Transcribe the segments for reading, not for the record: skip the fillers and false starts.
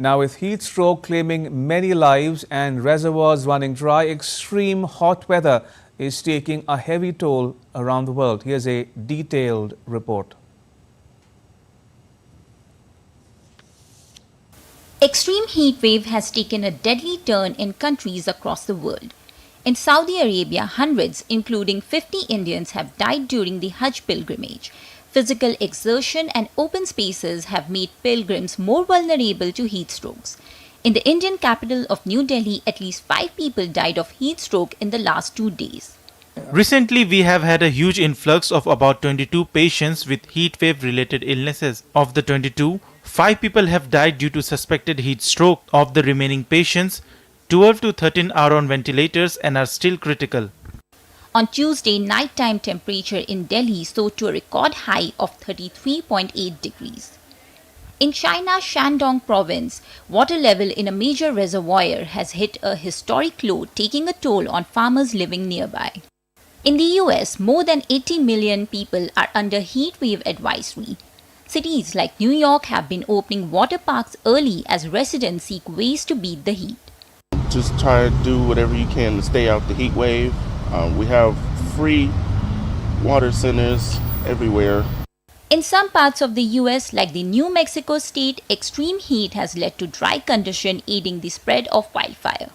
Now, with heat stroke claiming many lives and reservoirs running dry, extreme hot weather is taking a heavy toll around the world. Here's a detailed report. Extreme heat wave has taken a deadly turn in countries across the world. In Saudi Arabia, hundreds, including 50 Indians, have died during the Hajj pilgrimage. Physical exertion and open spaces have made pilgrims more vulnerable to heat strokes. In the Indian capital of New Delhi, at least 5 people died of heat stroke in the last 2 days. Recently, we have had a huge influx of about 22 patients with heat wave related illnesses. Of the 22, 5 people have died due to suspected heat stroke. Of the remaining patients, 12 to 13 are on ventilators and are still critical. On Tuesday, nighttime temperature in Delhi soared to a record high of 33.8 degrees. In China's Shandong province, water level in a major reservoir has hit a historic low, taking a toll on farmers living nearby. In the US, more than 80 million people are under heat wave advisory. Cities like New York have been opening water parks early as residents seek ways to beat the heat. Just try to do whatever you can to stay out the heat wave. We have free water centers everywhere. In some parts of the US, like the New Mexico state, extreme heat has led to dry condition aiding the spread of wildfire.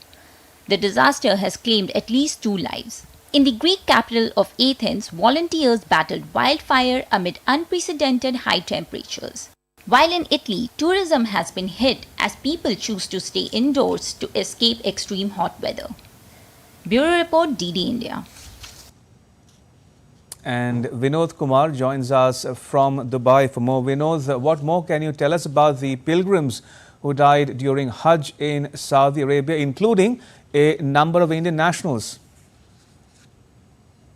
The disaster has claimed at least 2 lives. In the Greek capital of Athens, volunteers battled wildfire amid unprecedented high temperatures. While in Italy, tourism has been hit as people choose to stay indoors to escape extreme hot weather. Bureau Report, DD India. And Vinod Kumar joins us from Dubai for more. Vinod, what more can you tell us about the pilgrims who died during Hajj in Saudi Arabia, including a number of Indian nationals?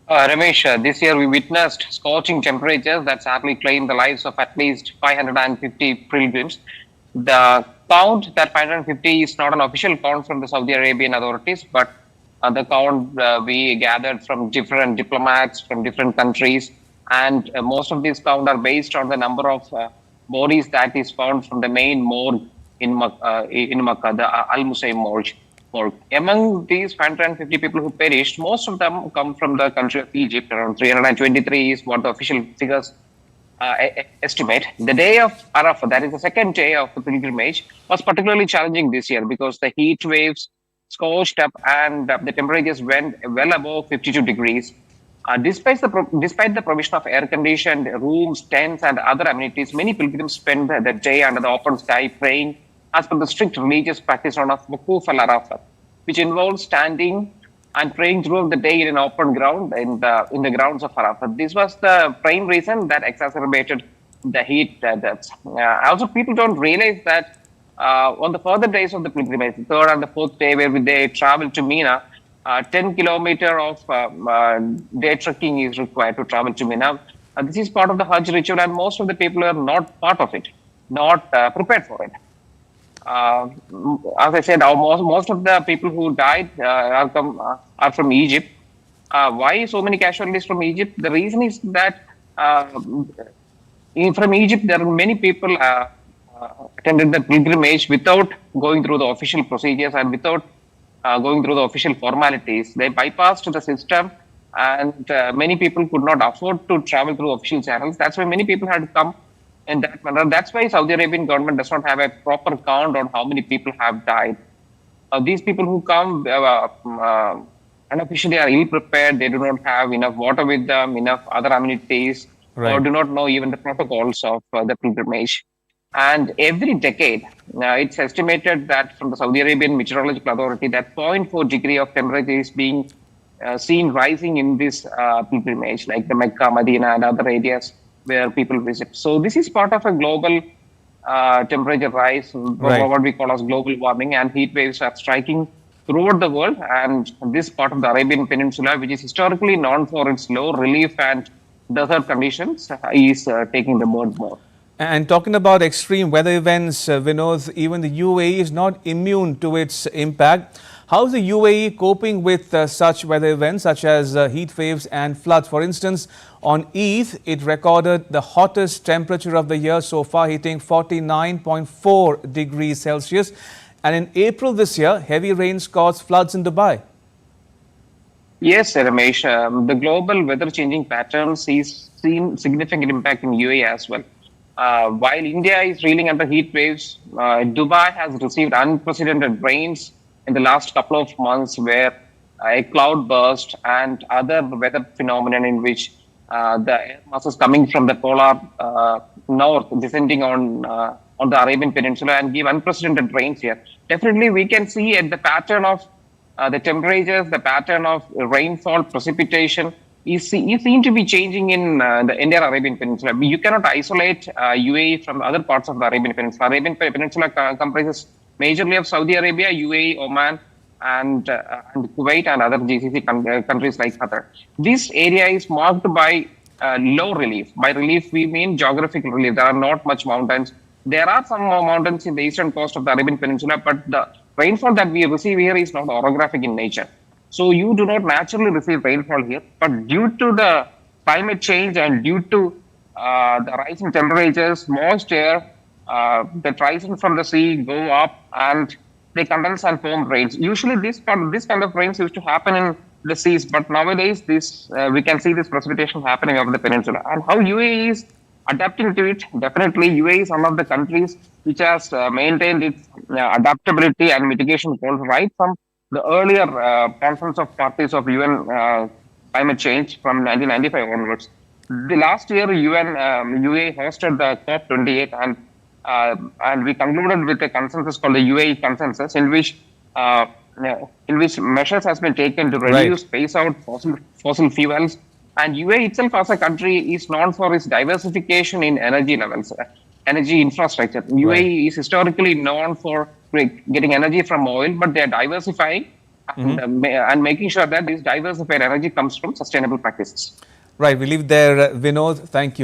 Ramesh, this year we witnessed scorching temperatures that sadly claimed the lives of at least 550 pilgrims. The count, that 550, is not an official count from the Saudi Arabian authorities, but the count we gathered from different diplomats from different countries, and most of these count are based on the number of bodies that is found from the main morgue in Makkah, the Al-Musayyib morgue. Among these 550 people who perished, most of them come from the country of Egypt. Around 323 is what the official figures estimate. The day of Arafah, that is the second day of the pilgrimage, was particularly challenging this year because the heat waves scorched up and the temperatures went well above 52 degrees. Despite the provision of air-conditioned rooms, tents, and other amenities, many pilgrims spend the day under the open sky praying as per the strict religious practice known as Wukuf al-Arafah, which involves standing and praying throughout the day in an open ground in the grounds of Arafah. This was the prime reason that exacerbated the heat deaths. Also, people don't realize that on the further days of the pilgrimage, the third and the fourth day, where they travel to Mina, 10 kilometers of day trekking is required to travel to Mina. This is part of the Hajj ritual, and most of the people are not part of it, not prepared for it. As I said, most of the people who died are from Egypt. Why so many casualties from Egypt? The reason is that from Egypt, there are many people attended the pilgrimage without going through the official procedures and without going through the official formalities. They bypassed the system, and many people could not afford to travel through official channels. That's why many people had come in that manner. That's why Saudi Arabian government does not have a proper count on how many people have died. These people who come unofficially are ill prepared. They do not have enough water with them, enough other amenities, or do not know even the protocols of the pilgrimage. And every decade, it's estimated that from the Saudi Arabian Meteorological Authority that 0.4 degree of temperature is being seen rising in this pilgrimage, like the Mecca, Medina, and other areas where people visit. So this is part of a global temperature rise, what we call as global warming, and heat waves are striking throughout the world. And this part of the Arabian Peninsula, which is historically known for its low relief and desert conditions, is taking the burden more. And talking about extreme weather events, Vinod, even the UAE is not immune to its impact. How is the UAE coping with such weather events such as heat waves and floods? For instance, On Eid, it recorded the hottest temperature of the year so far, hitting 49.4 degrees Celsius. And in April this year, heavy rains caused floods in Dubai. Yes, Ramesh. The global weather changing patterns is seen significant impact in UAE as well. While India is reeling under heat waves, Dubai has received unprecedented rains in the last couple of months, where a cloud burst and other weather phenomenon in which the air masses coming from the polar north descending on the Arabian Peninsula and give unprecedented rains here. Definitely, we can see at the pattern of the temperatures, the pattern of rainfall, precipitation is seen to be changing in the entire Arabian Peninsula. You cannot isolate UAE from other parts of the Arabian Peninsula. Arabian Peninsula comprises majorly of Saudi Arabia, UAE, Oman, and Kuwait and other GCC countries like Qatar. This area is marked by low relief. By relief, we mean geographical relief. There are not much mountains. There are some mountains in the eastern coast of the Arabian Peninsula, but the rainfall that we receive here is not orographic in nature. So you do not naturally receive rainfall here, but due to the climate change and due to the rising temperatures, moist air that rises from the sea go up and they condense and form rains. Usually this kind of rains used to happen in the seas, but nowadays we can see this precipitation happening over the peninsula. And how UAE is adapting to it, definitely UAE is one of the countries which has maintained its adaptability and mitigation goals right from the earlier conference of parties of UN climate change from 1995 onwards. The last year, UAE hosted the COP28, and we concluded with a consensus called the UAE consensus, in which measures has been taken to reduce, phase out fossil fuels. And UAE itself as a country is known for its diversification in energy levels, energy infrastructure. UAE is historically known for getting energy from oil, but they are diversifying and making sure that this diversified energy comes from sustainable practices. Right, we leave there, Vinod. Thank you.